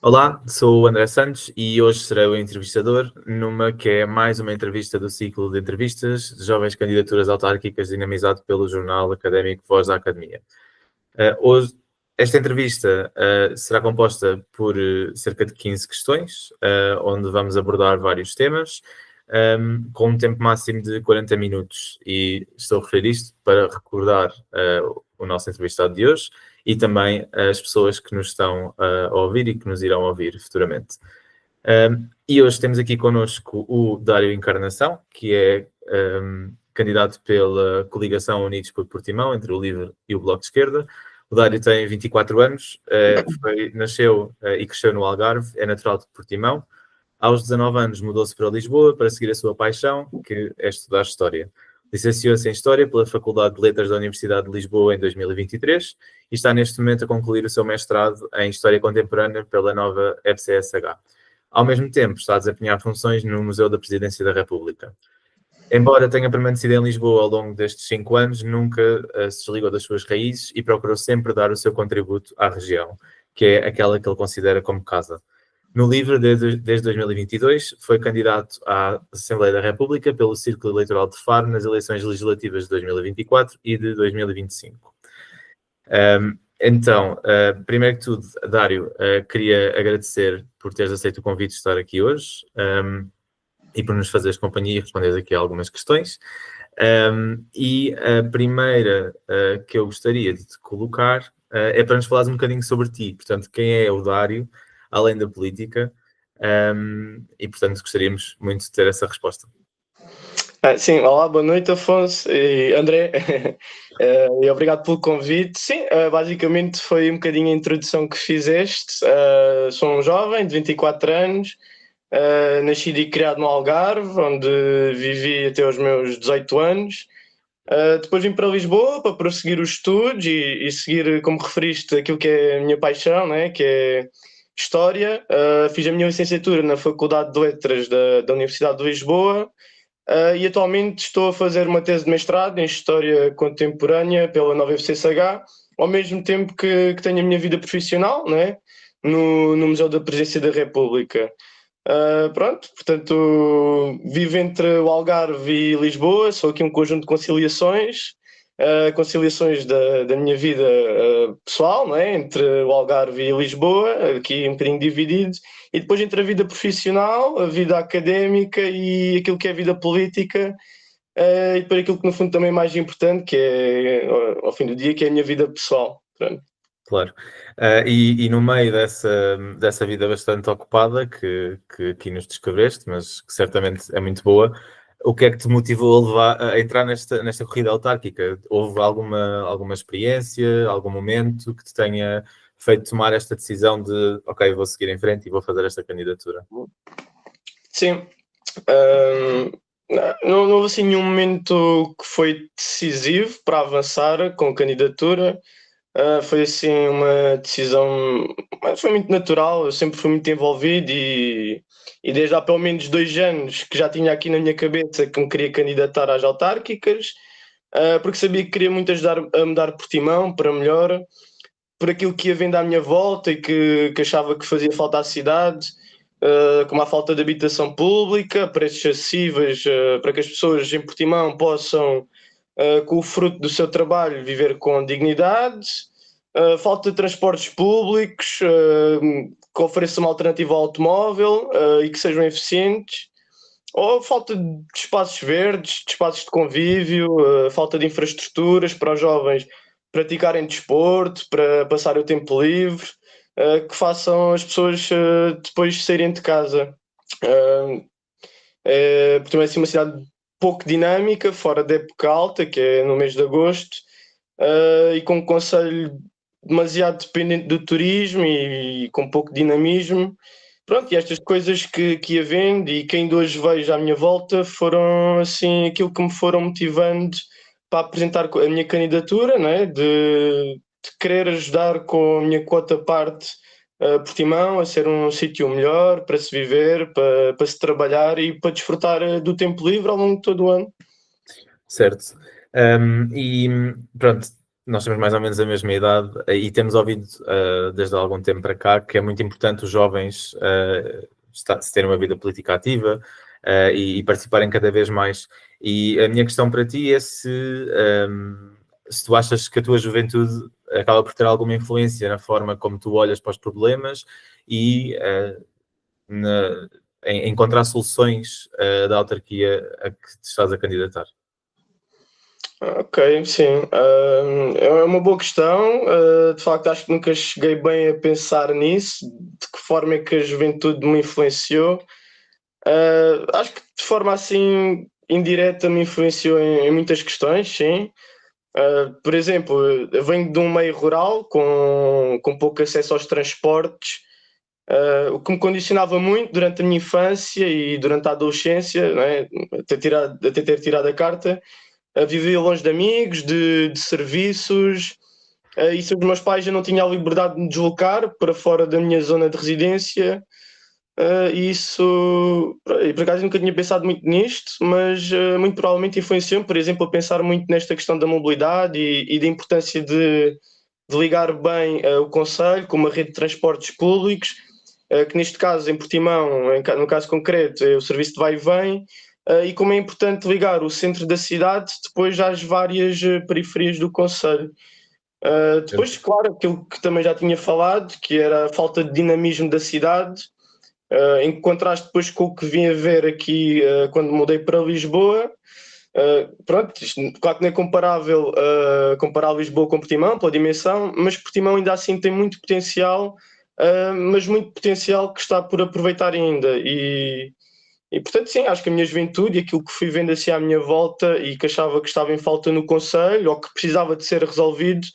Olá, sou o André Santos e hoje serei o entrevistador numa que é mais uma entrevista do ciclo de entrevistas de jovens candidaturas autárquicas dinamizado pelo jornal académico Voz da Academia. Hoje, esta entrevista será composta por cerca de 15 questões, onde vamos abordar vários temas, com um tempo máximo de 40 minutos. E estou a referir isto para recordar o nosso entrevistado de hoje e também as pessoas que nos estão a ouvir e que nos irão ouvir futuramente. E hoje temos aqui connosco o Dário Encarnação, que é candidato pela coligação Unidos por Portimão, entre o LIVRE e o Bloco de Esquerda. O Dário tem 24 anos, nasceu e cresceu no Algarve, é natural de Portimão. Aos 19 anos mudou-se para Lisboa para seguir a sua paixão, que é estudar História. Licenciou-se em História pela Faculdade de Letras da Universidade de Lisboa em 2023 e está neste momento a concluir o seu mestrado em História Contemporânea pela nova FCSH. Ao mesmo tempo, está a desempenhar funções no Museu da Presidência da República. Embora tenha permanecido em Lisboa ao longo destes 5 anos, nunca se desligou das suas raízes e procurou sempre dar o seu contributo à região, que é aquela que ele considera como casa. No LIVRE, desde 2022, foi candidato à Assembleia da República pelo Círculo Eleitoral de Faro nas eleições legislativas de 2024 e de 2025. Então, primeiro que tudo, Dário, queria agradecer por teres aceito o convite de estar aqui hoje e por nos fazeres companhia e responderes aqui a algumas questões. E a primeira que eu gostaria de te colocar é para nos falares um bocadinho sobre ti. Portanto, quem é o Dário, além da política, e portanto gostaríamos muito de ter essa resposta. Sim, olá, boa noite, Afonso e André, e obrigado pelo convite. Sim, basicamente foi um bocadinho a introdução que fizeste. Sou um jovem de 24 anos, nascido e criado no Algarve, onde vivi até os meus 18 anos. Depois vim para Lisboa para prosseguir os estudos e seguir, como referiste, aquilo que é a minha paixão, né? Que é História. Fiz a minha licenciatura na Faculdade de Letras da Universidade de Lisboa e atualmente estou a fazer uma tese de mestrado em História Contemporânea pela nova FCSH, ao mesmo tempo que tenho a minha vida profissional, né? No Museu da Presidência da República. Portanto, vivo entre o Algarve e Lisboa, sou aqui um conjunto de conciliações da minha vida pessoal, não é? Entre o Algarve e Lisboa, aqui um bocadinho dividido, e depois entre a vida profissional, a vida académica e aquilo que é a vida política, e depois aquilo que no fundo também é mais importante, que é, ao fim do dia, que é a minha vida pessoal. Pronto. Claro. E no meio dessa vida bastante ocupada que aqui nos descreveste, mas que certamente é muito boa, o que é que te motivou a entrar nesta corrida autárquica? Houve alguma experiência, algum momento que te tenha feito tomar esta decisão de, ok, vou seguir em frente e vou fazer esta candidatura? Sim. Não houve assim nenhum momento que foi decisivo para avançar com a candidatura. Foi assim uma decisão, mas foi muito natural. Eu sempre fui muito envolvido e desde há pelo menos 2 anos que já tinha aqui na minha cabeça que me queria candidatar às autárquicas, porque sabia que queria muito ajudar a mudar Portimão para melhor, por aquilo que ia vendo à minha volta e que achava que fazia falta à cidade, como a falta de habitação pública, preços acessíveis, para que as pessoas em Portimão possam, com o fruto do seu trabalho, viver com dignidade, falta de transportes públicos que ofereçam uma alternativa ao automóvel e que sejam eficientes, ou falta de espaços verdes, de espaços de convívio, falta de infraestruturas para os jovens praticarem desporto, para passar o tempo livre, que façam as pessoas depois saírem de casa. Portanto, é assim uma cidade pouco dinâmica, fora da época alta, que é no mês de agosto, e com um concelho demasiado dependente do turismo e com pouco dinamismo. Pronto, e estas coisas que ia vendo e que ainda hoje vejo à minha volta foram assim aquilo que me foram motivando para apresentar a minha candidatura, não é? De querer ajudar com a minha quota parte Portimão a ser um sítio melhor para se viver, para se trabalhar e para desfrutar do tempo livre ao longo de todo o ano. Certo. E pronto, nós temos mais ou menos a mesma idade e temos ouvido desde há algum tempo para cá que é muito importante os jovens se terem uma vida política ativa e participarem cada vez mais. E a minha questão para ti é se tu achas que a tua juventude acaba por ter alguma influência na forma como tu olhas para os problemas e em encontrar soluções da autarquia a que te estás a candidatar. Ok, sim. É uma boa questão. De facto, acho que nunca cheguei bem a pensar nisso, de que forma é que a juventude me influenciou. Acho que de forma assim indireta me influenciou em muitas questões, sim. Por exemplo, eu venho de um meio rural com pouco acesso aos transportes, o que me condicionava muito durante a minha infância e durante a adolescência, não é? Até ter tirado a carta. Vivia longe de amigos, de serviços, e se os meus pais já não tinham a liberdade de me deslocar para fora da minha zona de residência. E isso, e por acaso nunca tinha pensado muito nisto, mas muito provavelmente influenciou-me, por exemplo, a pensar muito nesta questão da mobilidade e da importância de ligar bem o concelho com uma rede de transportes públicos, que neste caso em Portimão, no caso concreto, é o serviço de vai e vem, e como é importante ligar o centro da cidade depois às várias periferias do concelho. Depois, claro, aquilo que também já tinha falado, que era a falta de dinamismo da cidade, em contraste depois com o que vim a ver aqui quando mudei para Lisboa. Pronto, claro que não é comparável comparar Lisboa com Portimão pela dimensão, mas Portimão ainda assim tem muito potencial, mas muito potencial que está por aproveitar ainda. E portanto, sim, acho que a minha juventude e aquilo que fui vendo assim à minha volta e que achava que estava em falta no Conselho ou que precisava de ser resolvido,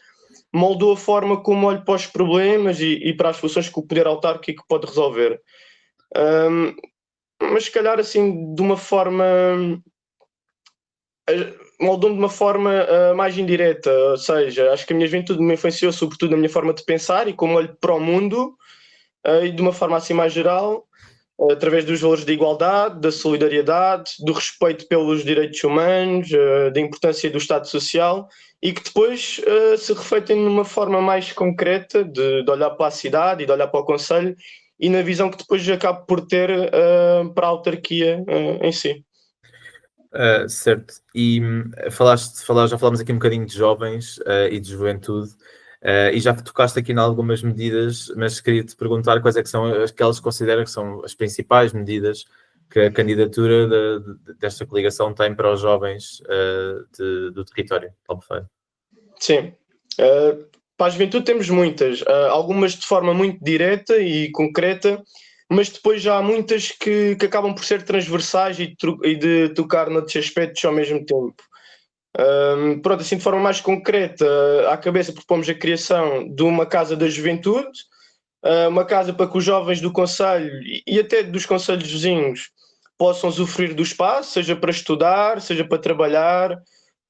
moldou a forma como olho para os problemas e para as soluções que o poder autárquico pode resolver. Um, mas se calhar assim de uma forma moldou-me de uma forma mais indireta, ou seja, acho que a minha juventude me influenciou sobretudo na minha forma de pensar e como olho para o mundo, e de uma forma assim mais geral, através dos valores da igualdade, da solidariedade, do respeito pelos direitos humanos, da importância do Estado Social e que depois se refletem numa forma mais concreta de olhar para a cidade e de olhar para o Conselho e na visão que depois acabo por ter para a autarquia em si. Certo, e já falámos aqui um bocadinho de jovens e de juventude, e já tocaste aqui em algumas medidas, mas queria-te perguntar quais é que são aquelas que considera que são as principais medidas que a candidatura desta coligação tem para os jovens do território de Albufeira. Sim. Para a juventude temos muitas, algumas de forma muito direta e concreta, mas depois já há muitas que acabam por ser transversais e de tocar noutros aspectos ao mesmo tempo. Pronto, assim de forma mais concreta, à cabeça propomos a criação de uma Casa da Juventude, uma casa para que os jovens do Conselho e até dos concelhos vizinhos possam usufruir do espaço, seja para estudar, seja para trabalhar,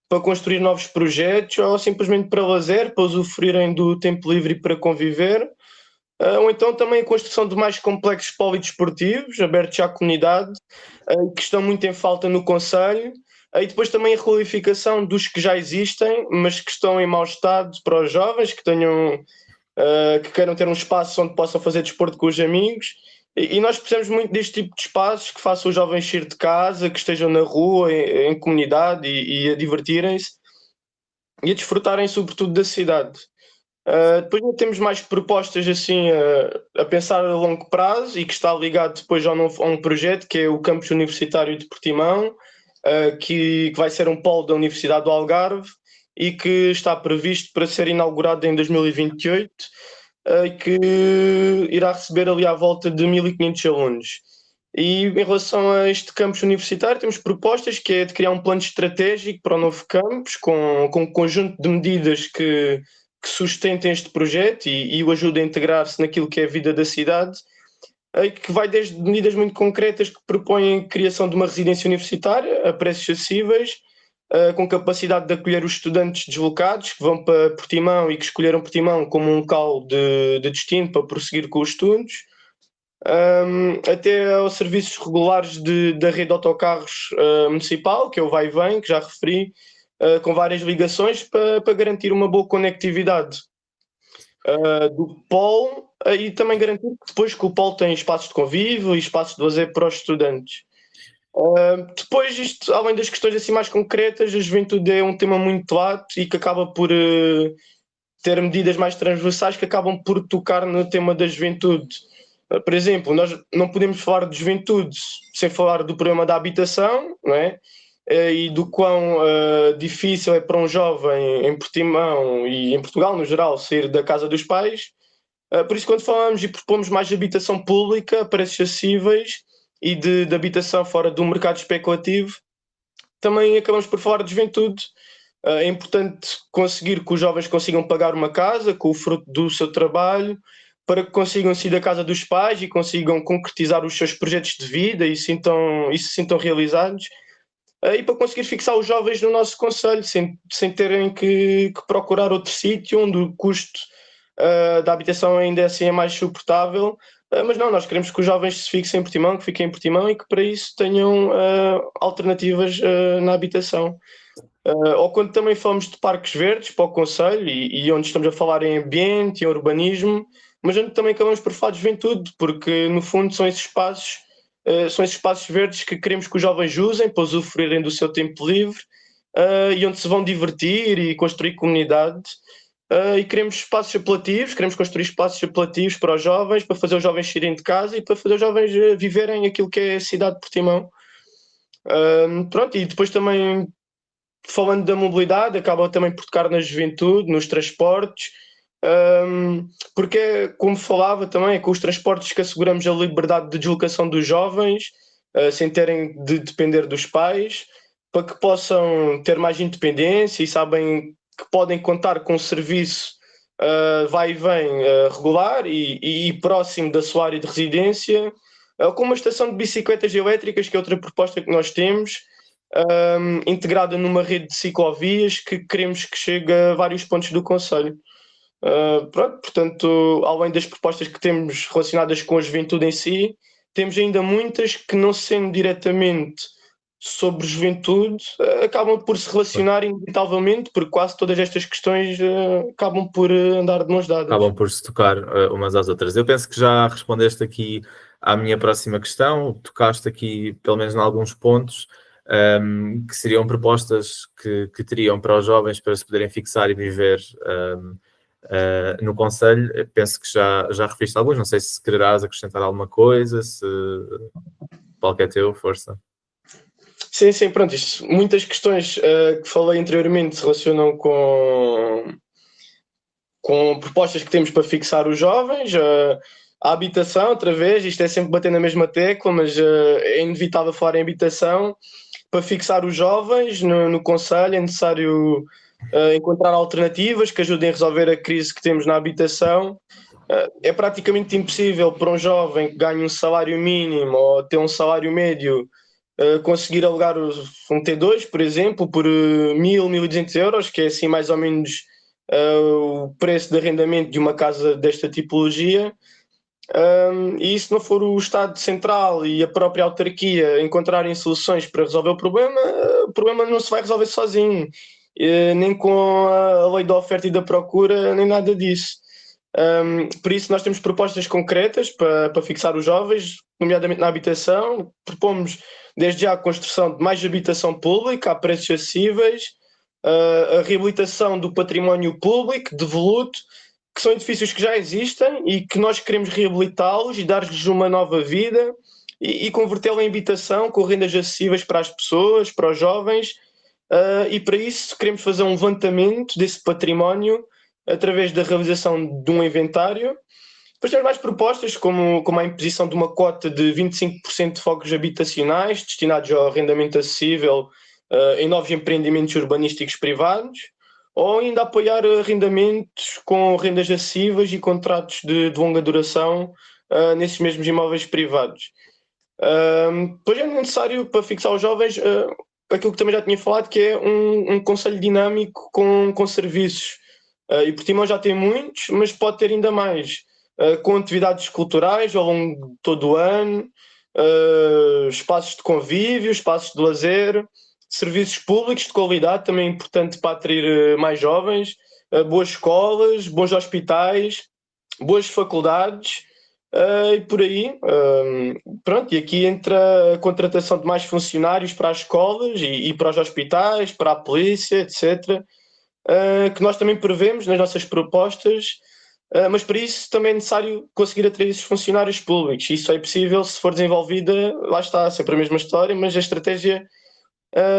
para construir novos projetos ou simplesmente para lazer, para usufruírem do tempo livre e para conviver. Ou então também a construção de mais complexos polidesportivos abertos à comunidade, que estão muito em falta no Conselho. E depois também a requalificação dos que já existem, mas que estão em mau estado para os jovens, que queiram ter um espaço onde possam fazer desporto com os amigos. E nós precisamos muito deste tipo de espaços que façam os jovens sair de casa, que estejam na rua, em comunidade e a divertirem-se e a desfrutarem sobretudo da cidade. Depois ainda temos mais propostas assim a pensar a longo prazo e que está ligado depois a um projeto que é o Campus Universitário de Portimão, que vai ser um polo da Universidade do Algarve e que está previsto para ser inaugurado em 2028 e que irá receber ali à volta de 1.500 alunos. E em relação a este campus universitário, temos propostas que é de criar um plano estratégico para o novo campus, com um conjunto de medidas que sustentem este projeto e o ajudem a integrar-se naquilo que é a vida da cidade, e que vai desde medidas muito concretas que propõem a criação de uma residência universitária a preços acessíveis, com capacidade de acolher os estudantes deslocados que vão para Portimão e que escolheram Portimão como um local de destino para prosseguir com os estudos, até aos serviços regulares da rede de autocarros municipal, que é o Vai e Vem, que já referi, com várias ligações para garantir uma boa conectividade do polo e também garantir que depois que o polo tem espaços de convívio e espaços de lazer para os estudantes. Depois, isto, além das questões assim mais concretas, a juventude é um tema muito lato e que acaba por ter medidas mais transversais que acabam por tocar no tema da juventude. Por exemplo, nós não podemos falar de juventude sem falar do problema da habitação, não é? E do quão difícil é para um jovem em Portimão e em Portugal, no geral, sair da casa dos pais. Por isso, quando falamos e propomos mais habitação pública, a preços acessíveis e de habitação fora do mercado especulativo, também acabamos por falar de juventude. É importante conseguir que os jovens consigam pagar uma casa com o fruto do seu trabalho, para que consigam sair da casa dos pais e consigam concretizar os seus projetos de vida e se sintam realizados. E para conseguir fixar os jovens no nosso concelho, sem terem que procurar outro sítio onde o custo da habitação ainda assim é mais suportável. Mas não, nós queremos que os jovens se fixem em Portimão, que fiquem em Portimão e que para isso tenham alternativas na habitação. Ou quando também falamos de parques verdes para o concelho e onde estamos a falar em ambiente e urbanismo, mas onde também acabamos por falar de juventude, porque no fundo são esses espaços verdes que queremos que os jovens usem para usufruírem do seu tempo livre e onde se vão divertir e construir comunidade. E queremos espaços apelativos, queremos construir espaços apelativos para os jovens, para fazer os jovens saírem de casa e para fazer os jovens viverem aquilo que é a cidade de Portimão. Pronto, e depois também, falando da mobilidade, acaba também por tocar na juventude, nos transportes, porque, como falava também, é com os transportes que asseguramos a liberdade de deslocação dos jovens, sem terem de depender dos pais, para que possam ter mais independência e sabem que podem contar com um serviço vai e vem regular e próximo da sua área de residência, com uma estação de bicicletas elétricas, que é outra proposta que nós temos, integrada numa rede de ciclovias que queremos que chegue a vários pontos do concelho. Portanto, além das propostas que temos relacionadas com a juventude em si, temos ainda muitas que, não sendo diretamente sobre juventude, acabam por se relacionar inevitavelmente, porque quase todas estas questões acabam por andar de mãos dadas. Acabam por se tocar umas às outras. Eu penso que já respondeste aqui à minha próxima questão, tocaste aqui pelo menos em alguns pontos, que seriam propostas que teriam para os jovens para se poderem fixar e viver no concelho. Penso que já referiste alguns, não sei se quererás acrescentar alguma coisa, se qualquer teu, força. Sim, pronto, muitas questões que falei anteriormente se relacionam com propostas que temos para fixar os jovens, a habitação, outra vez, isto é sempre bater na mesma tecla, mas é inevitável falar em habitação. Para fixar os jovens no concelho é necessário encontrar alternativas que ajudem a resolver a crise que temos na habitação. É praticamente impossível para um jovem que ganhe um salário mínimo ou ter um salário médio conseguir alugar um T2, por exemplo, por 1.200 euros, que é assim mais ou menos o preço de arrendamento de uma casa desta tipologia. E se não for o Estado Central e a própria autarquia encontrarem soluções para resolver o problema não se vai resolver sozinho, nem com a lei da oferta e da procura, nem nada disso. Por isso nós temos propostas concretas para fixar os jovens, nomeadamente na habitação. Propomos desde já a construção de mais habitação pública a preços acessíveis, a reabilitação do património público devoluto, que são edifícios que já existem e que nós queremos reabilitá-los e dar-lhes uma nova vida e convertê-la em habitação com rendas acessíveis para as pessoas, para os jovens, e para isso queremos fazer um levantamento desse património através da realização de um inventário. Depois temos mais propostas, como a imposição de uma cota de 25% de fogos habitacionais destinados ao arrendamento acessível em novos empreendimentos urbanísticos privados, ou ainda apoiar arrendamentos com rendas acessíveis e contratos de longa duração nesses mesmos imóveis privados. Depois é necessário, para fixar os jovens, aquilo que também já tinha falado, que é um concelho dinâmico com serviços. E Portimão já tem muitos, mas pode ter ainda mais, com atividades culturais ao longo de todo o ano, espaços de convívio, espaços de lazer, serviços públicos de qualidade, também é importante para atrair mais jovens, boas escolas, bons hospitais, boas faculdades e por aí. Pronto, e aqui entra a contratação de mais funcionários para as escolas e para os hospitais, para a polícia, etc., que nós também prevemos nas nossas propostas, mas para isso também é necessário conseguir atrair esses funcionários públicos. Isso só é possível se for desenvolvida, lá está, sempre a mesma história, mas a estratégia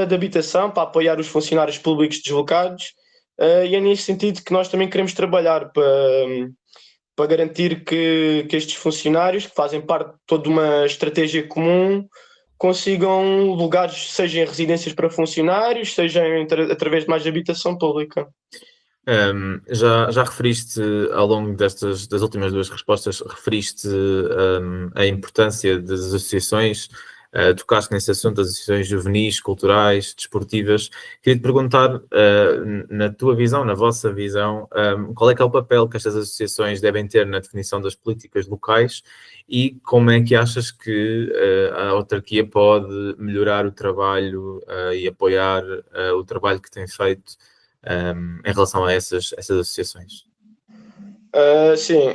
de habitação para apoiar os funcionários públicos deslocados, e é nesse sentido que nós também queremos trabalhar para garantir que estes funcionários, que fazem parte de toda uma estratégia comum, consigam lugares, seja em residências para funcionários, seja através de mais habitação pública. Já referiste ao longo das últimas duas respostas, referiste a importância das associações, tocaste nesse assunto das associações juvenis, culturais, desportivas. Queria te perguntar, na tua visão, na vossa visão, qual é que é o papel que estas associações devem ter na definição das políticas locais e como é que achas que a autarquia pode melhorar o trabalho e apoiar o trabalho que tem feito em relação a essas associações? Sim,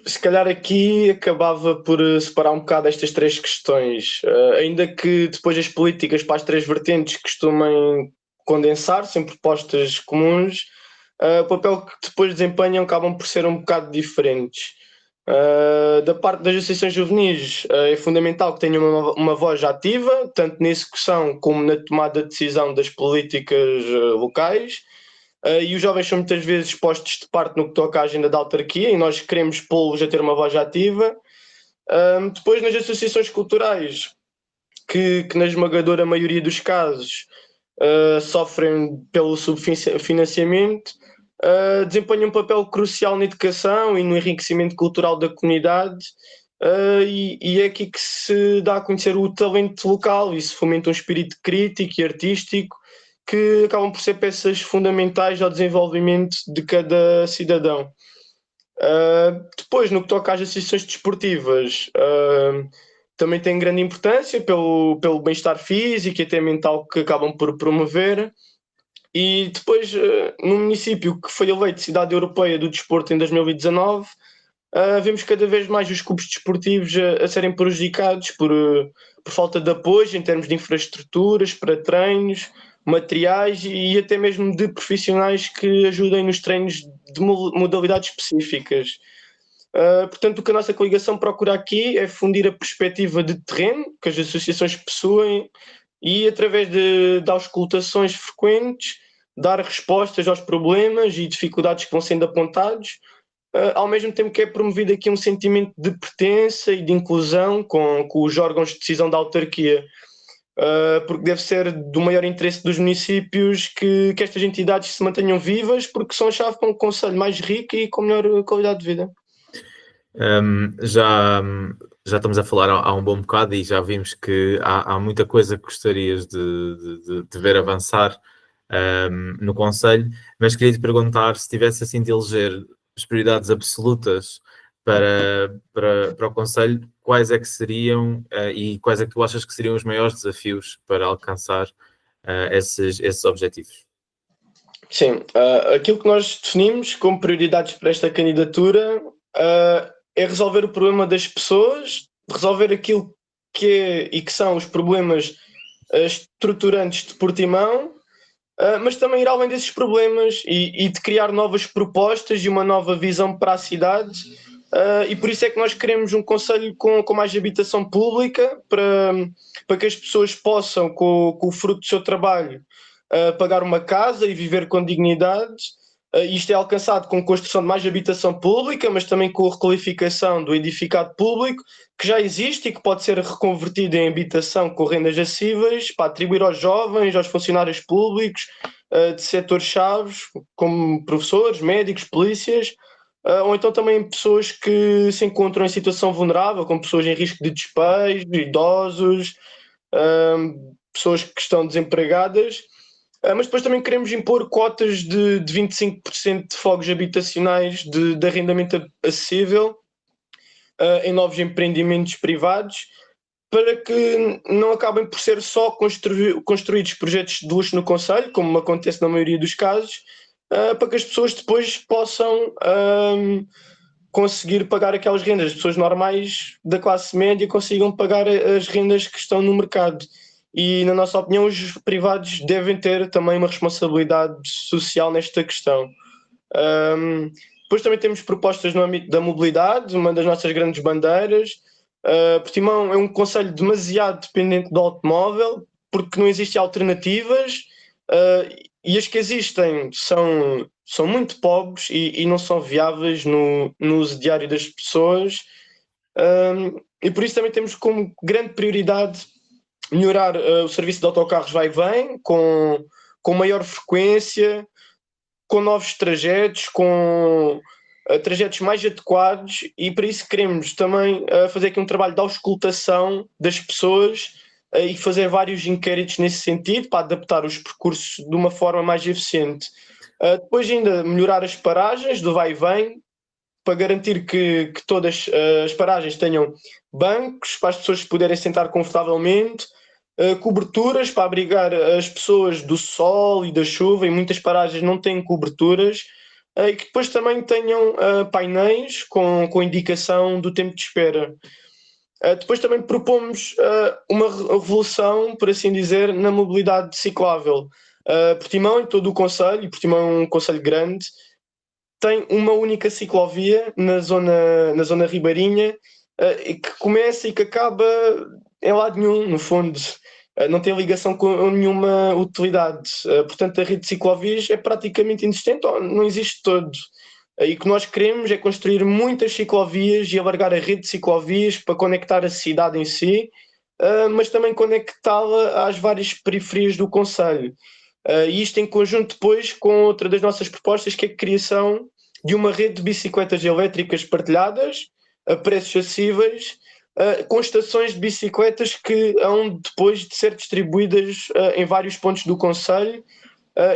se calhar aqui acabava por separar um bocado estas três questões, ainda que depois as políticas para as três vertentes costumem condensar-se em propostas comuns, o papel que depois desempenham acabam por ser um bocado diferentes. Da parte das associações juvenis, é fundamental que tenham uma voz ativa, tanto na execução como na tomada de decisão das políticas locais. E os jovens são muitas vezes postos de parte no que toca à agenda da autarquia e nós queremos pô-los a ter uma voz ativa. Depois, nas associações culturais, que na esmagadora maioria dos casos sofrem pelo subfinanciamento, desempenham um papel crucial na educação e no enriquecimento cultural da comunidade. E é aqui que se dá a conhecer o talento local e se fomenta um espírito crítico e artístico que acabam por ser peças fundamentais ao desenvolvimento de cada cidadão. Depois, no que toca às associações desportivas, também tem grande importância pelo bem-estar físico e até mental que acabam por promover. E depois, no município que foi eleito Cidade Europeia do Desporto em 2019, vemos cada vez mais os clubes desportivos a serem prejudicados por falta de apoio em termos de infraestruturas para treinos, materiais e até mesmo de profissionais que ajudem nos treinos de modalidades específicas. Portanto, o que a nossa coligação procura aqui é fundir a perspectiva de terreno que as associações possuem e, através de auscultações frequentes, dar respostas aos problemas e dificuldades que vão sendo apontados, ao mesmo tempo que é promovido aqui um sentimento de pertença e de inclusão com os órgãos de decisão da autarquia. Porque deve ser do maior interesse dos municípios que estas entidades se mantenham vivas, porque são a chave para um concelho mais rico e com melhor qualidade de vida. Já estamos a falar há um bom bocado e já vimos que há muita coisa que gostarias de ver avançar no concelho, mas queria te perguntar se tivesse assim de eleger as prioridades absolutas para o concelho, quais é que seriam e quais é que tu achas que seriam os maiores desafios para alcançar esses objetivos? Sim, aquilo que nós definimos como prioridades para esta candidatura é resolver o problema das pessoas, resolver aquilo que é e que são os problemas estruturantes de Portimão, mas também ir além desses problemas e de criar novas propostas e uma nova visão para a cidade. E por isso é que nós queremos um concelho com mais habitação pública para que as pessoas possam, com o fruto do seu trabalho, pagar uma casa e viver com dignidade. Isto é alcançado com a construção de mais habitação pública, mas também com a requalificação do edificado público, que já existe e que pode ser reconvertido em habitação com rendas acessíveis para atribuir aos jovens, aos funcionários públicos de setores-chave, como professores, médicos, polícias, ou então também pessoas que se encontram em situação vulnerável, como pessoas em risco de despejo, idosos, pessoas que estão desempregadas. Mas depois também queremos impor cotas de 25% de fogos habitacionais de arrendamento acessível em novos empreendimentos privados, para que não acabem por ser só construídos projetos de luxo no concelho, como acontece na maioria dos casos, para que as pessoas depois possam conseguir pagar aquelas rendas. As pessoas normais da classe média consigam pagar as rendas que estão no mercado. E, na nossa opinião, os privados devem ter também uma responsabilidade social nesta questão. Depois também temos propostas no âmbito da mobilidade, uma das nossas grandes bandeiras. Portimão é um concelho demasiado dependente do automóvel, porque não existem alternativas, e as que existem são muito pobres e não são viáveis no uso diário das pessoas. E por isso também temos como grande prioridade melhorar o serviço de autocarros vai e vem, com maior frequência, com novos trajetos, com trajetos mais adequados, e para isso queremos também fazer aqui um trabalho de auscultação das pessoas e fazer vários inquéritos nesse sentido para adaptar os percursos de uma forma mais eficiente. Depois ainda melhorar as paragens do vai e vem, para garantir que todas as paragens tenham bancos para as pessoas poderem sentar confortavelmente, coberturas para abrigar as pessoas do sol e da chuva, e muitas paragens não têm coberturas, e que depois também tenham painéis com indicação do tempo de espera. Depois também propomos uma revolução, por assim dizer, na mobilidade ciclável. Portimão, em todo o concelho, e Portimão é um concelho grande, tem uma única ciclovia na zona ribeirinha, e que começa e que acaba em lado nenhum, no fundo. Não tem ligação com nenhuma utilidade. Portanto, a rede de ciclovias é praticamente inexistente, ou não existe todo. E o que nós queremos é construir muitas ciclovias e alargar a rede de ciclovias para conectar a cidade em si, mas também conectá-la às várias periferias do concelho. E isto em conjunto depois com outra das nossas propostas, que é a criação de uma rede de bicicletas elétricas partilhadas a preços acessíveis, com estações de bicicletas que hão depois de ser distribuídas em vários pontos do concelho,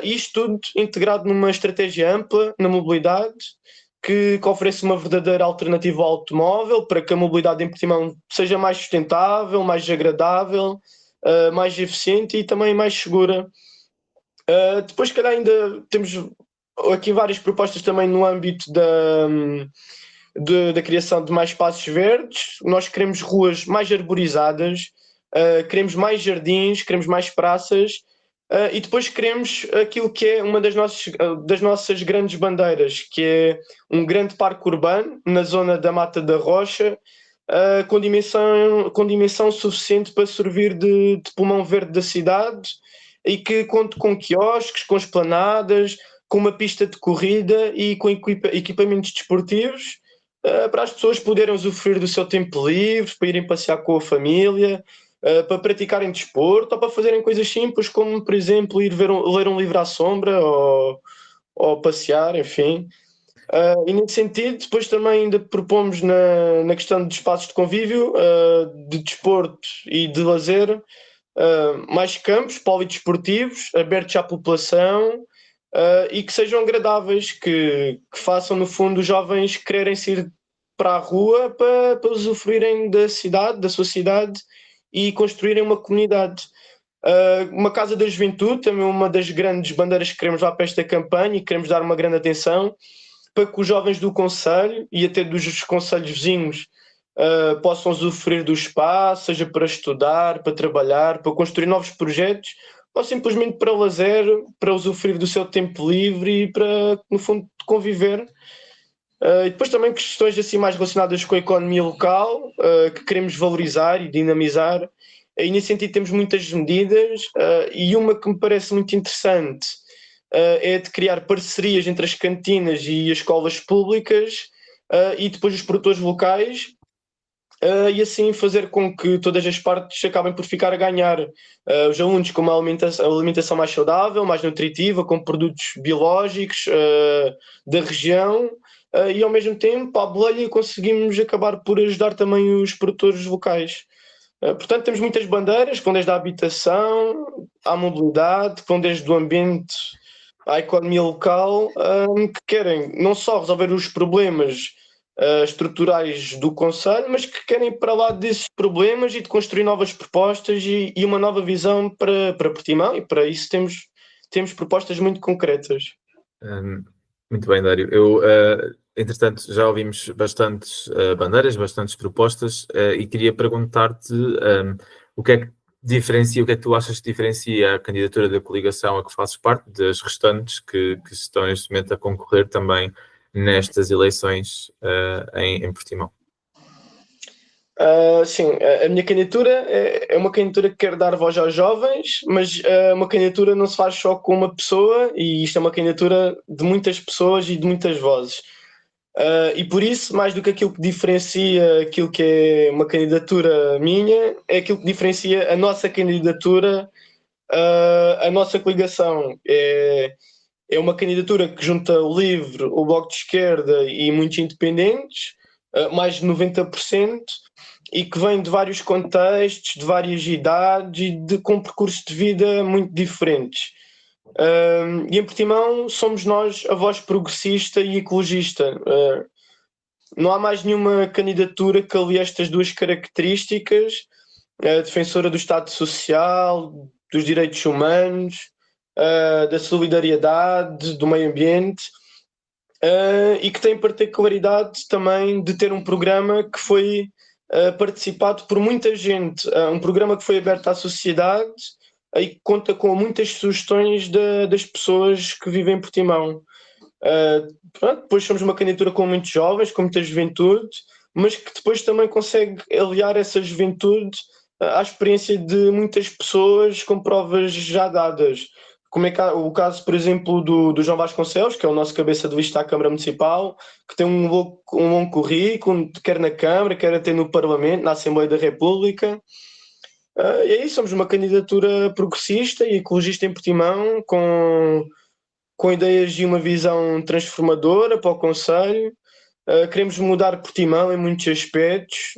isto tudo integrado numa estratégia ampla na mobilidade, que oferece uma verdadeira alternativa ao automóvel, para que a mobilidade em Portimão seja mais sustentável, mais agradável, mais eficiente e também mais segura. Depois, calhar, ainda temos aqui várias propostas também no âmbito da criação de mais espaços verdes. Nós queremos ruas mais arborizadas, queremos mais jardins, queremos mais praças, e depois queremos aquilo que é uma das nossas grandes bandeiras, que é um grande parque urbano na zona da Mata da Rocha, com dimensão suficiente para servir de pulmão verde da cidade, e que conte com quiosques, com esplanadas, com uma pista de corrida e com equipamentos desportivos, para as pessoas poderem usufruir do seu tempo livre, para irem passear com a família, para praticarem desporto, ou para fazerem coisas simples, como, por exemplo, ler um livro à sombra, ou passear, enfim. E nesse sentido, depois também ainda propomos na questão de espaços de convívio, de desporto e de lazer, mais campos polidesportivos abertos à população, e que sejam agradáveis, que façam no fundo os jovens quererem ir para a rua para usufruírem da cidade, da sua cidade, e construírem uma comunidade. Uma Casa da Juventude, também uma das grandes bandeiras que queremos lá para esta campanha, e queremos dar uma grande atenção para que os jovens do concelho e até dos concelhos vizinhos possam usufruir do espaço, seja para estudar, para trabalhar, para construir novos projetos, ou simplesmente para lazer, para usufruir do seu tempo livre e para, no fundo, conviver. E depois também questões assim mais relacionadas com a economia local, que queremos valorizar e dinamizar. E nesse sentido temos muitas medidas, e uma que me parece muito interessante é de criar parcerias entre as cantinas e as escolas públicas, e depois os produtores locais, e assim fazer com que todas as partes acabem por ficar a ganhar. Os alunos com uma alimentação mais saudável, mais nutritiva, com produtos biológicos da região, e ao mesmo tempo, à boleia, conseguimos acabar por ajudar também os produtores locais. Portanto, temos muitas bandeiras, que vão desde a habitação à mobilidade, que vão desde o ambiente à economia local, que querem não só resolver os problemas estruturais do Conselho, mas que querem ir para lá desses problemas e de construir novas propostas e uma nova visão para Portimão, e para isso temos propostas muito concretas. Muito bem, Dário. Entretanto, já ouvimos bastantes bandeiras, bastantes propostas, e queria perguntar-te o que é que diferencia, o que é que tu achas que diferencia a candidatura da coligação a que fazes parte das restantes que estão neste momento a concorrer também nestas eleições em Portimão? Sim, a minha candidatura é uma candidatura que quer dar voz aos jovens, mas uma candidatura não se faz só com uma pessoa, e isto é uma candidatura de muitas pessoas e de muitas vozes. E por isso, mais do que aquilo que diferencia aquilo que é uma candidatura minha, é aquilo que diferencia a nossa candidatura, a nossa coligação. É uma candidatura que junta o LIVRE, o Bloco de Esquerda e muitos independentes, mais de 90%, e que vem de vários contextos, de várias idades e com percursos de vida muito diferentes. E em Portimão somos nós a voz progressista e ecologista. Não há mais nenhuma candidatura que alie estas duas características: a defensora do Estado Social, dos direitos humanos, da solidariedade, do meio ambiente, e que tem particularidade também de ter um programa que foi participado por muita gente, um programa que foi aberto à sociedade e que conta com muitas sugestões das pessoas que vivem em Portimão. Depois somos uma candidatura com muitos jovens, com muita juventude, mas que depois também consegue aliar essa juventude à experiência de muitas pessoas com provas já dadas. Como é que o caso, por exemplo, do João Vasconcelos, que é o nosso cabeça de lista à Câmara Municipal, que tem um longo currículo, quer na Câmara, quer até no Parlamento, na Assembleia da República. E aí somos uma candidatura progressista e ecologista em Portimão, com ideias e uma visão transformadora para o Conselho. Queremos mudar Portimão em muitos aspectos.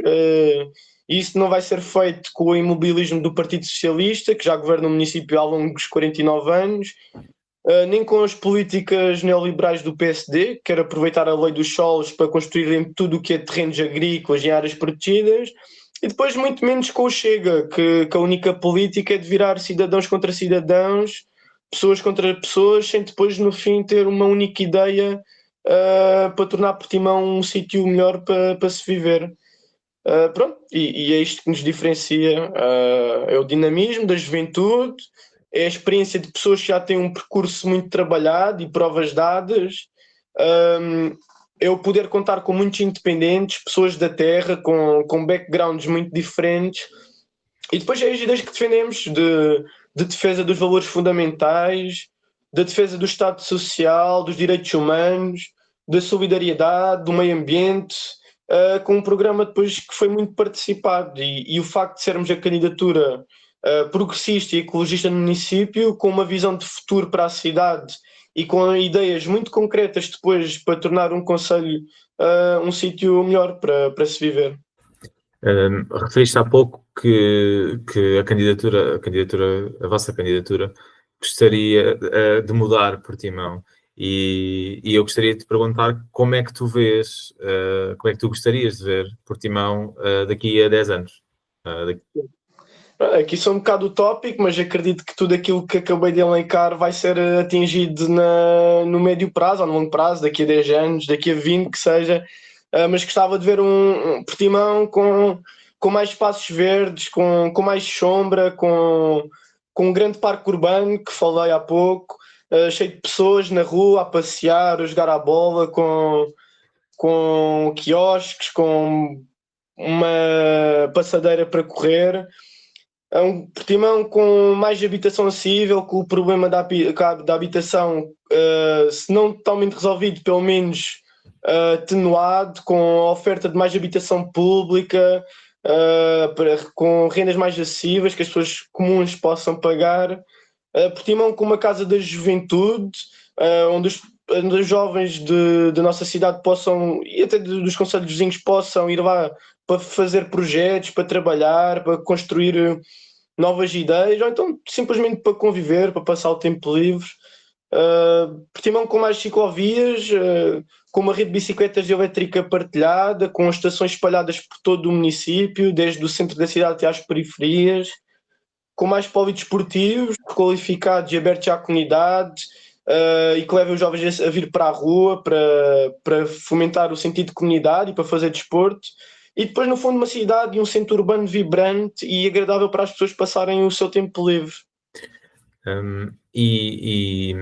E isso não vai ser feito com o imobilismo do Partido Socialista, que já governa o município há longos 49 anos, nem com as políticas neoliberais do PSD, que quer aproveitar a lei dos solos para construírem tudo o que é terrenos agrícolas e áreas protegidas, e depois muito menos com o Chega, que a única política é de virar cidadãos contra cidadãos, pessoas contra pessoas, sem depois no fim ter uma única ideia para tornar Portimão um sítio melhor para se viver. Pronto, e é isto que nos diferencia, é o dinamismo da juventude, é a experiência de pessoas que já têm um percurso muito trabalhado e provas dadas, é o poder contar com muitos independentes, pessoas da terra, com backgrounds muito diferentes, e depois é as ideias que defendemos de defesa dos valores fundamentais, da defesa do Estado Social, dos direitos humanos, da solidariedade, do meio ambiente, com um programa depois que foi muito participado, e o facto de sermos a candidatura progressista e ecologista no município, com uma visão de futuro para a cidade e com ideias muito concretas depois para tornar um concelho um sítio melhor para se viver. Referiste há pouco que a vossa candidatura gostaria de mudar Portimão, e eu gostaria de te perguntar como é que tu vês, como é que tu gostarias de ver Portimão daqui a 10 anos? Aqui sou um bocado utópico, mas acredito que tudo aquilo que acabei de elencar vai ser atingido no médio prazo ou no longo prazo, daqui a 10 anos, daqui a 20, que seja. Mas gostava de ver um Portimão com mais espaços verdes, com mais sombra, com um grande parque urbano, que falei há pouco, cheio de pessoas na rua a passear, a jogar à bola, com quiosques, com uma passadeira para correr. É um Portimão com mais habitação acessível, com o problema da habitação, se não totalmente resolvido, pelo menos atenuado, com a oferta de mais habitação pública, com rendas mais acessíveis, que as pessoas comuns possam pagar. Portimão com uma casa da juventude, onde os jovens da nossa cidade possam, e até dos concelhos vizinhos, possam ir lá para fazer projetos, para trabalhar, para construir novas ideias, ou então simplesmente para conviver, para passar o tempo livre. Portimão com mais ciclovias, com uma rede de bicicletas elétrica partilhada, com estações espalhadas por todo o município, desde o centro da cidade até às periferias, com mais polidesportivos, qualificados e abertos à comunidade, e que levem os jovens a vir para a rua para fomentar o sentido de comunidade e para fazer desporto. E depois, no fundo, uma cidade e um centro urbano vibrante e agradável para as pessoas passarem o seu tempo livre. E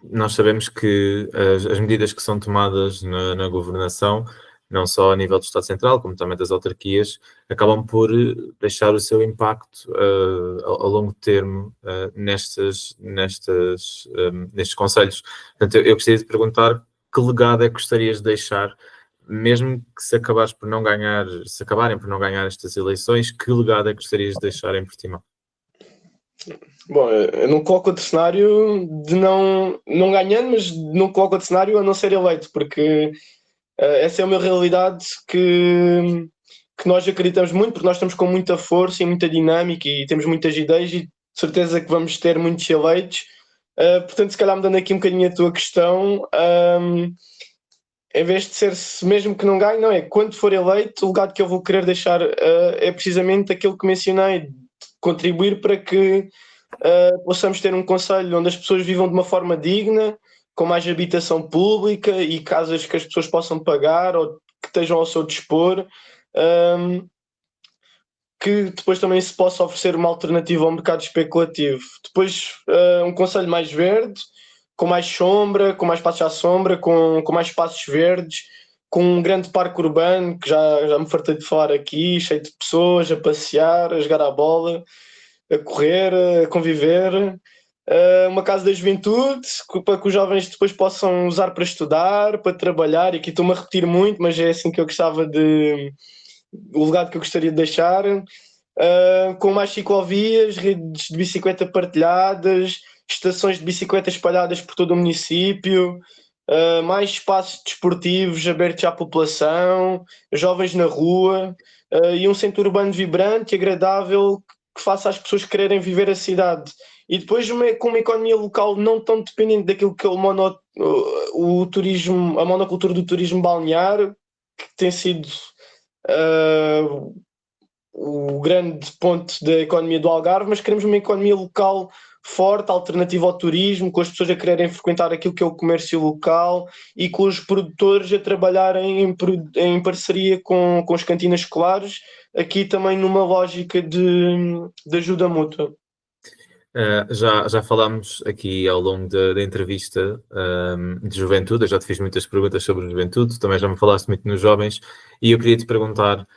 nós sabemos que as medidas que são tomadas na governação, não só a nível do Estado Central, como também das autarquias, acabam por deixar o seu impacto ao longo termo nestes conselhos. Portanto, eu gostaria de perguntar que legado é que gostarias de deixar, mesmo que se acabarem por não ganhar estas eleições, que legado é que gostarias de deixar em Portimão? Bom, eu não coloco outro cenário de não ganhando, mas não coloco outro cenário a não ser eleito, porque essa é uma realidade que nós acreditamos muito, porque nós estamos com muita força e muita dinâmica e temos muitas ideias e de certeza que vamos ter muitos eleitos. Portanto, se calhar mudando aqui um bocadinho a tua questão, em vez de ser mesmo que não ganhe, não é? Quando for eleito, o legado que eu vou querer deixar é precisamente aquilo que mencionei, contribuir para que possamos ter um concelho onde as pessoas vivam de uma forma digna, com mais habitação pública e casas que as pessoas possam pagar ou que estejam ao seu dispor, que depois também se possa oferecer uma alternativa ao mercado especulativo. Depois, um concelho mais verde, com mais sombra, com mais espaços à sombra, com mais espaços verdes, com um grande parque urbano, que já me fartei de falar aqui, cheio de pessoas a passear, a jogar à bola, a correr, a conviver. Uma casa da juventude, para que os jovens depois possam usar para estudar, para trabalhar, e aqui estou-me a repetir muito, mas é assim que eu gostava o legado que eu gostaria de deixar, com mais ciclovias, redes de bicicleta partilhadas, estações de bicicleta espalhadas por todo o município, mais espaços desportivos abertos à população, jovens na rua, e um centro urbano vibrante e agradável que faça as pessoas quererem viver a cidade. E depois com uma economia local não tão dependente daquilo que é o turismo, a monocultura do turismo balnear, que tem sido o grande ponto da economia do Algarve, mas queremos uma economia local forte, alternativa ao turismo, com as pessoas a quererem frequentar aquilo que é o comércio local e com os produtores a trabalharem em parceria com as cantinas escolares, aqui também numa lógica de ajuda mútua. Já falámos aqui ao longo da entrevista de juventude, eu já te fiz muitas perguntas sobre juventude, também já me falaste muito nos jovens, e eu queria te perguntar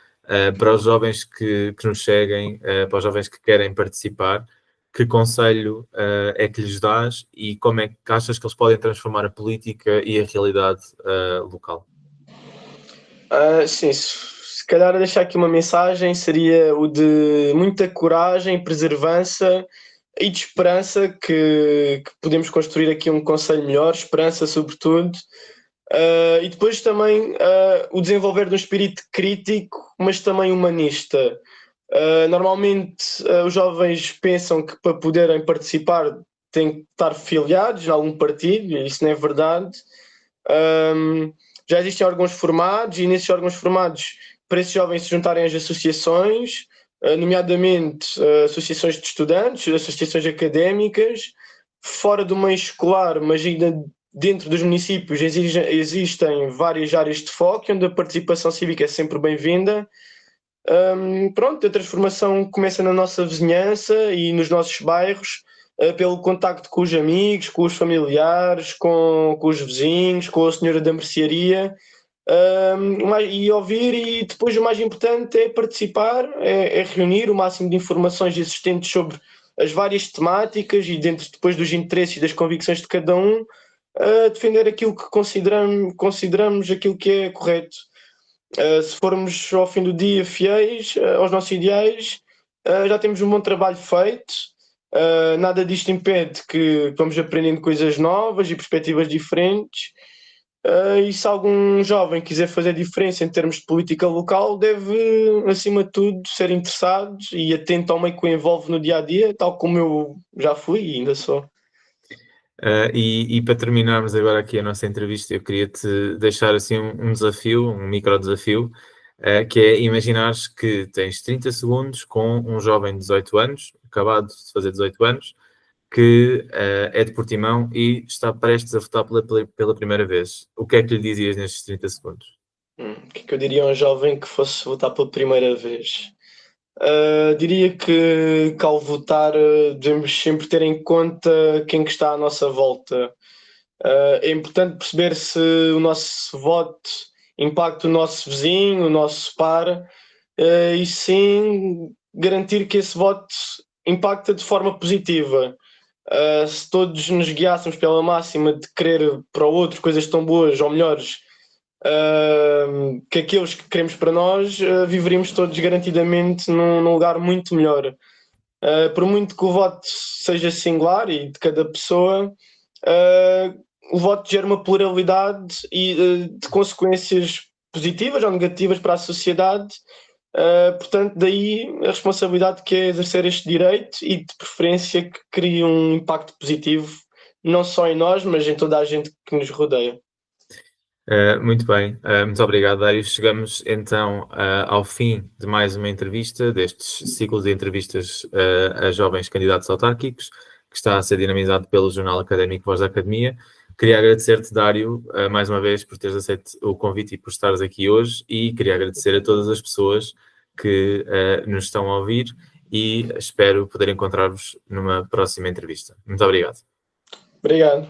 para os jovens que nos seguem, para os jovens que querem participar, que conselho é que lhes dás e como é que achas que eles podem transformar a política e a realidade local? Sim, se calhar deixar aqui uma mensagem seria o de muita coragem, perseverança e de esperança que podemos construir aqui um concelho melhor, esperança sobretudo, e depois também o desenvolver de um espírito crítico, mas também humanista. Normalmente os jovens pensam que para poderem participar têm que estar filiados a algum partido, e isso não é verdade. Já existem órgãos formados e nesses órgãos formados para esses jovens se juntarem às associações, nomeadamente associações de estudantes, associações académicas, fora do meio escolar, mas ainda dentro dos municípios existem várias áreas de foco onde a participação cívica é sempre bem-vinda. Pronto, a transformação começa na nossa vizinhança e nos nossos bairros, pelo contacto com os amigos, com os familiares, com os vizinhos, com a senhora da mercearia, e ouvir, e depois o mais importante é participar, é reunir o máximo de informações existentes sobre as várias temáticas e dentro depois dos interesses e das convicções de cada um, defender aquilo que consideramos aquilo que é correto. Se formos ao fim do dia fiéis aos nossos ideais, já temos um bom trabalho feito. Nada disto impede que vamos aprendendo coisas novas e perspectivas diferentes. E se algum jovem quiser fazer diferença em termos de política local, deve, acima de tudo, ser interessado e atento ao meio que o envolve no dia a dia, tal como eu já fui e ainda sou. E para terminarmos agora aqui a nossa entrevista, eu queria-te deixar assim um desafio, um micro desafio, que é imaginares que tens 30 segundos com um jovem de 18 anos, acabado de fazer 18 anos, que é de Portimão e está prestes a votar pela primeira vez. O que é que lhe dizias nestes 30 segundos? O que é que eu diria a um jovem que fosse votar pela primeira vez? Diria que ao votar devemos sempre ter em conta quem que está à nossa volta. É importante perceber se o nosso voto impacta o nosso vizinho, o nosso par, e sim garantir que esse voto impacta de forma positiva. Se todos nos guiássemos pela máxima de querer para o outro coisas tão boas ou melhores que aqueles que queremos para nós, viveríamos todos garantidamente num lugar muito melhor. Por muito que o voto seja singular e de cada pessoa, o voto gera uma pluralidade e de consequências positivas ou negativas para a sociedade. Portanto, daí a responsabilidade que é exercer este direito e de preferência que crie um impacto positivo, não só em nós, mas em toda a gente que nos rodeia. Muito bem, muito obrigado, Dário. Chegamos então ao fim de mais uma entrevista destes ciclos de entrevistas a jovens candidatos autárquicos, que está a ser dinamizado pelo Jornal Académico Voz da Academia. Queria agradecer-te, Dário, mais uma vez por teres aceito o convite e por estares aqui hoje, e queria agradecer a todas as pessoas que nos estão a ouvir e espero poder encontrar-vos numa próxima entrevista. Muito obrigado. Obrigado.